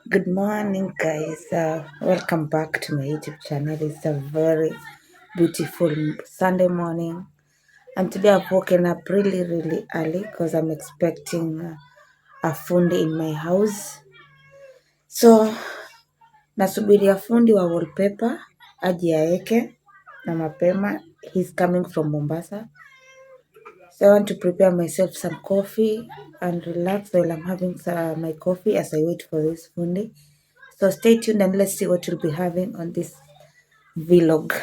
Good morning, guys. Welcome back to my YouTube channel. It's a very beautiful Sunday morning, and today I've woken up really early because I'm expecting a fundi in my house. So nasubiria fundi wa wallpaper aje aeke na mapema. He's coming from Mombasa, so I want to prepare myself some coffee and relax while I'm having my coffee as I wait for this fundi. So stay tuned and let's see what we'll be having on this vlog.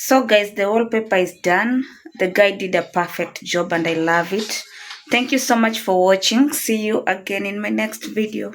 So guys, the wallpaper is done. The guy did a perfect job and I love it. Thank you so much for watching. See you again in my next video.